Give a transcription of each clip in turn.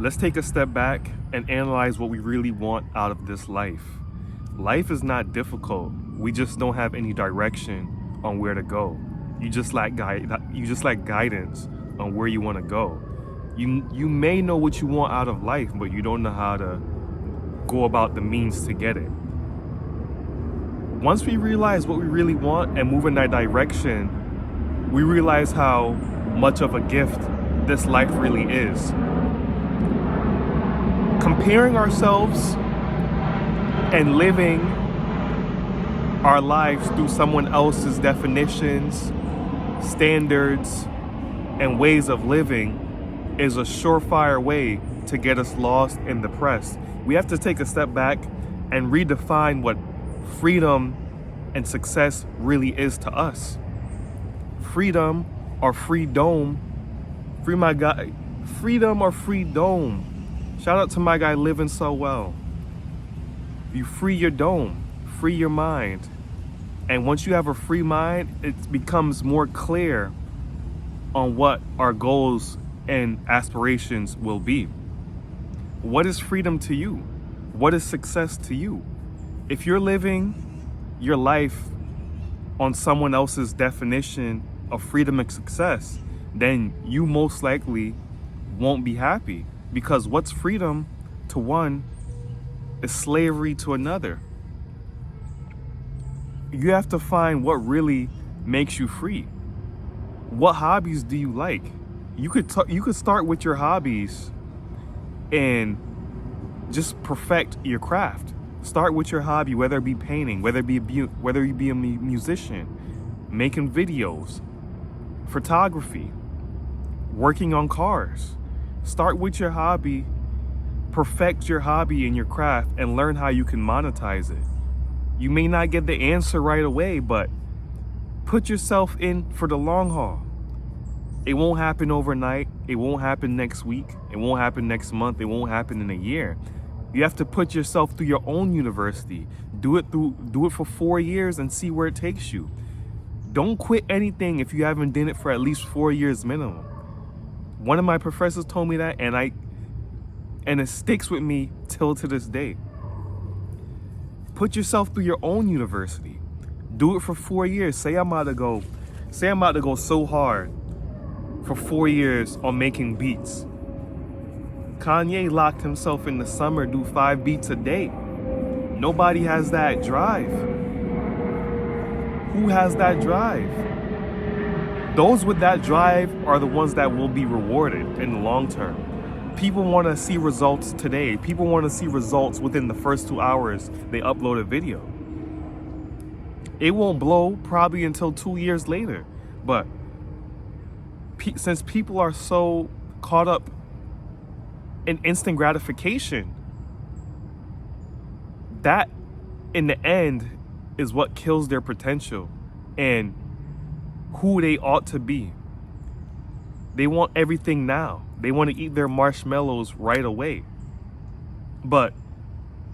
Let's take a step back and analyze what we really want out of this life. Life is not difficult. We just don't have any direction on where to go. You just lack guidance on where you want to go. You may know what you want out of life, but you don't know how to go about the means to get it. Once we realize what we really want and move in that direction, we realize how much of a gift this life really is. Comparing ourselves and living our lives through someone else's definitions, standards, and ways of living is a surefire way to get us lost and depressed. We have to take a step back and redefine what freedom and success really is to us. Freedom or freedom, freedom or freedom. Shout out to my guy Living So Well. You free your dome, free your mind. And once you have a free mind, it becomes more clear on what our goals and aspirations will be. What is freedom to you? What is success to you? If you're living your life on someone else's definition of freedom and success, then you most likely won't be happy. Because what's freedom to one is slavery to another. You have to find what really makes you free. What hobbies do you like? You could start with your hobbies and just perfect your craft. Start with your hobby, whether it be painting, whether you be a musician, making videos, photography, working on cars. Start with your hobby, perfect your hobby and your craft, and learn how you can monetize it. You may not get the answer right away, but put yourself in for the long haul. It won't happen overnight. It won't happen next week. It won't happen next month. It won't happen in a year. You have to put yourself through your own university. Do it for 4 years and see where it takes you. Don't quit anything if you haven't done it for at least 4 years minimum. One of my professors told me that, and it sticks with me till to this day. Put yourself through your own university. Do it for 4 years. Say I'm about to go so hard for 4 years on making beats. Kanye locked himself in the summer, do 5 beats a day. Nobody has that drive. Who has that drive? Those with that drive are the ones that will be rewarded in the long term. People want to see results today. People want to see results within the first 2 hours they upload a video. It won't blow probably until 2 years later. But since people are so caught up in instant gratification, that in the end is what kills their potential and who they ought to be. They want everything now. They want to eat their marshmallows right away. But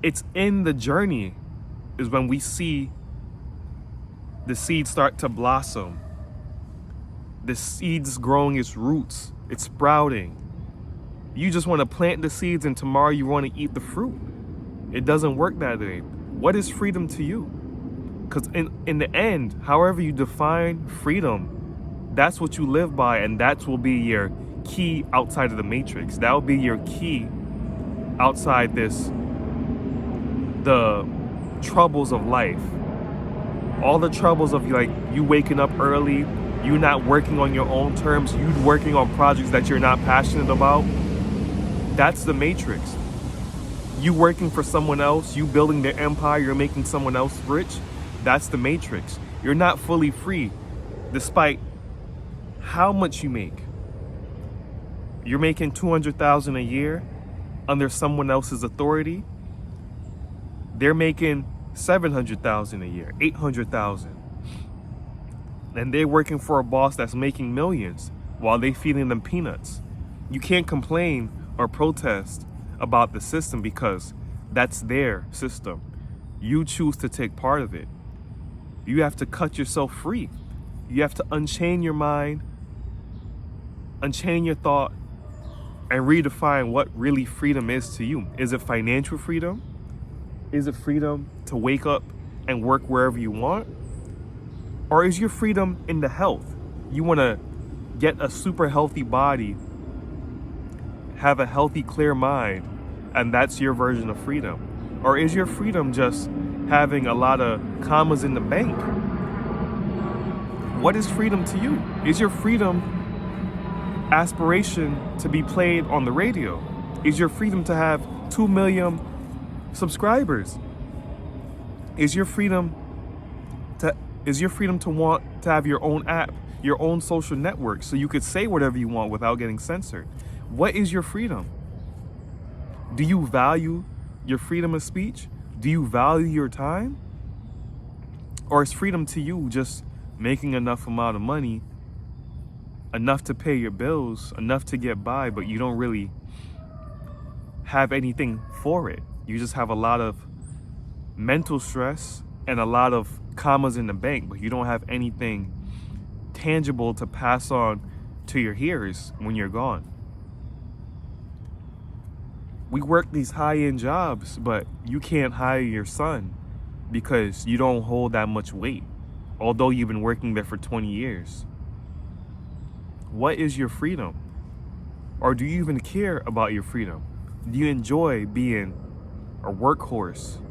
it's in the journey is when we see the seed start to blossom. The seed's growing its roots. It's sprouting. You just want to plant the seeds and tomorrow you want to eat the fruit. It doesn't work that way. What is freedom to you? Because in the end, however you define freedom, that's what you live by, and that will be your key outside of the matrix. That will be your key outside the troubles of life. All the troubles of like you waking up early, you not working on your own terms, you working on projects that you're not passionate about. That's the matrix. You working for someone else, you building their empire, you're making someone else rich. That's the matrix. You're not fully free despite how much you make. You're making $200,000 a year under someone else's authority. They're making $700,000 a year, $800,000. And they're working for a boss that's making millions while they feeding them peanuts. You can't complain or protest about the system because that's their system. You choose to take part of it. You have to cut yourself free. You have to unchain your mind, unchain your thought, and redefine what really freedom is to you. Is it financial freedom? Is it freedom to wake up and work wherever you want? Or is your freedom in the health? You want to get a super healthy body, have a healthy, clear mind, and that's your version of freedom? Or is your freedom just having a lot of commas in the bank? What is freedom to you? Is your freedom aspiration to be played on the radio? Is your freedom to have 2 million subscribers? Is your freedom to want to have your own app, your own social network, so you could say whatever you want without getting censored? What is your freedom? Do you value your freedom of speech? Do you value your time? Or is freedom to you just making enough amount of money, enough to pay your bills, enough to get by, but you don't really have anything for it? You just have a lot of mental stress and a lot of commas in the bank, but you don't have anything tangible to pass on to your hearers when you're gone. We work these high-end jobs, but you can't hire your son because you don't hold that much weight, although you've been working there for 20 years. What is your freedom? Or do you even care about your freedom? Do you enjoy being a workhorse?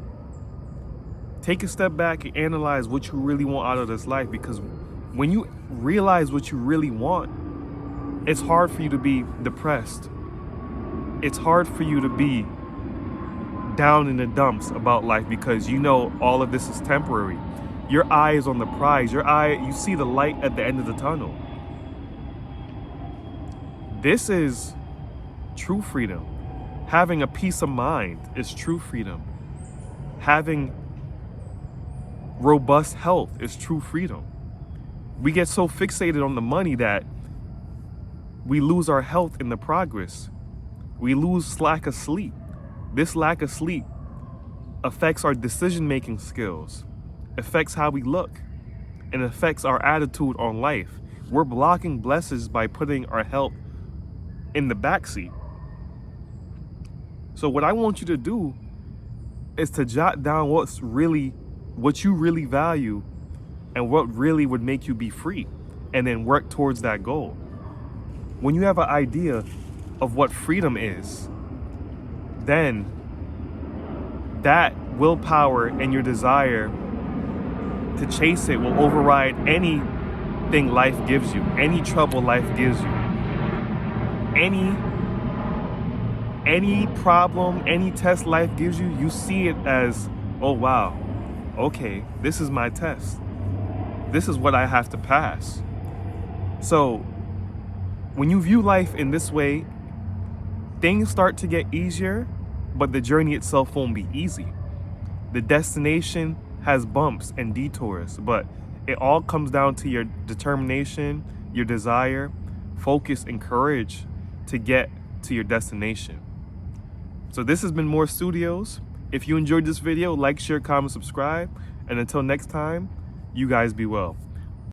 Take a step back and analyze what you really want out of this life, because when you realize what you really want, it's hard for you to be depressed. It's hard for you to be down in the dumps about life because you know all of this is temporary. Your eye is on the prize. You see the light at the end of the tunnel. This is true freedom. Having a peace of mind is true freedom. Having robust health is true freedom. We get so fixated on the money that we lose our health in the progress. We lose lack of sleep. This lack of sleep affects our decision-making skills, affects how we look, and affects our attitude on life. We're blocking blessings by putting our health in the backseat. So what I want you to do is to jot down what you really value and what really would make you be free, and then work towards that goal. When you have an idea of what freedom is, then that willpower and your desire to chase it will override anything life gives you, any trouble life gives you, any problem, any test life gives you. You see it as, oh wow, okay, this is my test. This is what I have to pass. So when you view life in this way, things start to get easier, but the journey itself won't be easy. The destination has bumps and detours, but it all comes down to your determination, your desire, focus, and courage to get to your destination. So this has been More Studios. If you enjoyed this video, like, share, comment, subscribe, and until next time, you guys be well.